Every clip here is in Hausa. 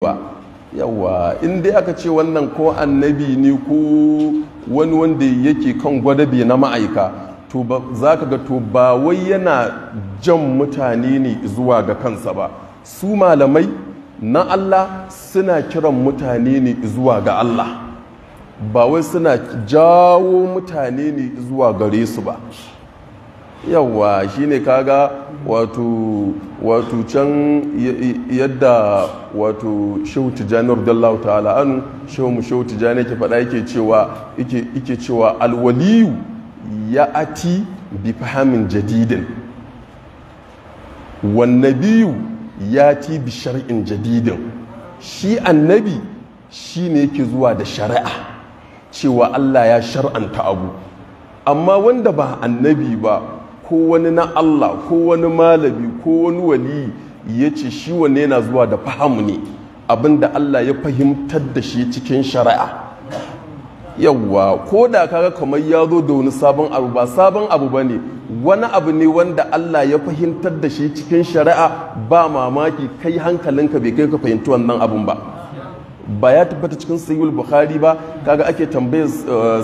ba yawa in dai aka ce wannan ko annabi ne ko wani wanda yake kan gwadabe na ma'aika to za ka ga to ba wai yana jan mutane ne zuwa ga kansa ba. Su malamai na Allah suna kiran mutane ne zuwa ga Allah, ba wai suna jawo mutane ne zuwa gare su ba. Yawa shine kaga wato can yadda wato shehu tijjani radiyallahu ta'ala anu shehu tijjani ke faɗa yake cewa alwaliyu ya ati bi fahamin jadidin wan nabiyu ya ti bi shar'in jadidin. Shi annabi shine yake zuwa da shari'a cewa Allah ya shar'anta abu, amma wanda ba annabi ba ko wani na Allah ko wani malami ko wani wali ya ce shi wanne yana zuwa da fahamu ne, abinda Allah ya fahimtar da shi cikin shari'a. Yawwa ko da kaga kamar ya zo da wani sabon abu, ba sabon abu ba ne, wani abu ne wanda Allah ya fahimtar da shi cikin shari'a, ba mamaki kai hankalinka bai kai ka fahimci wannan abun ba. Ba ya tabbata cikin sahihul bukhari ba, kaga ake tambayar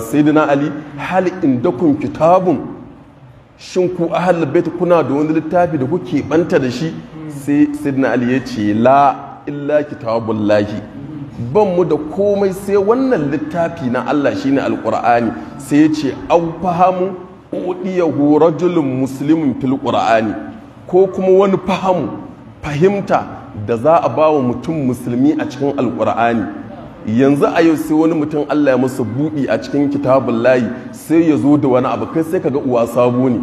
sayyidina ali, hal indakum kitabun, shin ku ahlul bait kuna da wani littafi da kuke banta da shi? Sai sayyidina ali ya ce la illa kitabullahi, ban mu da komai sai wannan littafi na Allah shine alqur'ani. sai ya ce au fahamu udiyahu rajulun muslimun fil qur'ani, ko kuma wani fahimta da za a ba wa mutum musulmi a cikin alkur'ani. Yanzu a yau sai wani mutum Allah ya masa buɗi a cikin kitabun layi, sai ya zo da wani abu, kai sai kaga uwa sabo ne,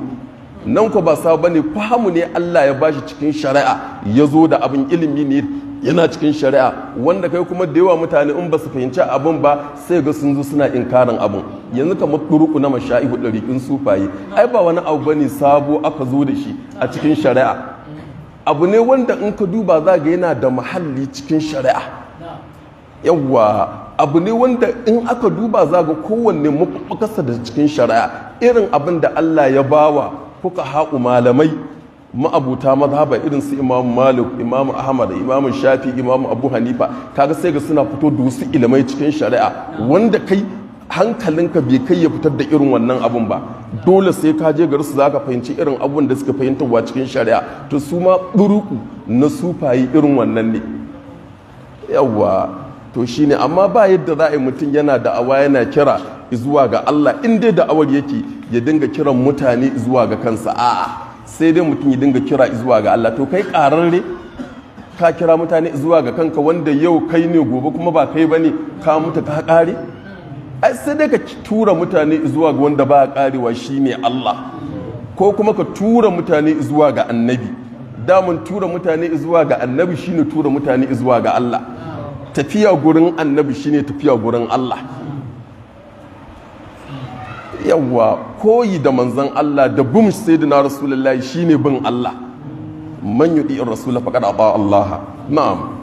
nan ko ba sabo ne, fahamu ne Allah ya bashi cikin shari'a, ya zo da abin ilimi ne yana cikin shari'a, wanda kai kuma da yawa mutane in ba su fahimci abin ba sai ga sun zo suna inkarin abin. Yanzu kamar turuku na masha'ihu ɗariƙin sufaye, ai ba wani abu bane sabo aka zo da shi a cikin shari'a, abu ne wanda in ka duba za ga yana da mahalli cikin shari'a. Yawwa abu ne wanda in aka duba za ga kowanne mafakarsa da cikin shari'a, irin abin da Allah ya bawa kuka haƙu malamai ma'abuta mazhaba irin su Imam Malik, Imam Ahmad, Imam Shafi, Imam Abu Hanifa, kaga sai ga suna fito da wasu ilimai cikin shari'a wanda kai hankalinka bai kai ya fitar da irin wannan abun ba. Dole sai ka je gari su zaka fahimci irin abun da suka fahimtarwa cikin shari'a. To su ma ɗuruku na sufayi irin wannan ne. Yawwa to shine, amma ba yadda za a yi mutum yana da'awa yana kira zuwa ga Allah, in dai da'awar yake ya dinga kiran mutane zuwa ga kansa, a'a sai dai mutum ya dinga kira zuwa ga Allah. To kai ƙararre ka kira mutane zuwa ga kanka, wanda yau kai ne gobe kuma ba kai bane, ka mutu ka ƙare. Ai sai dai ka tura mutane zuwa ga wanda ba karewa shine Allah, ko kuma ka tura mutane zuwa ga annabi. Damun tura mutane zuwa ga annabi shine tura mutane zuwa ga Allah. Tafiya gurin annabi shine tafiya gurin Allah. Yawwa koyi da manzon Allah da bin sayyidina rasulullahi shine bin Allah. Man yudi ar-rasul faqad ata Allah. Na'am.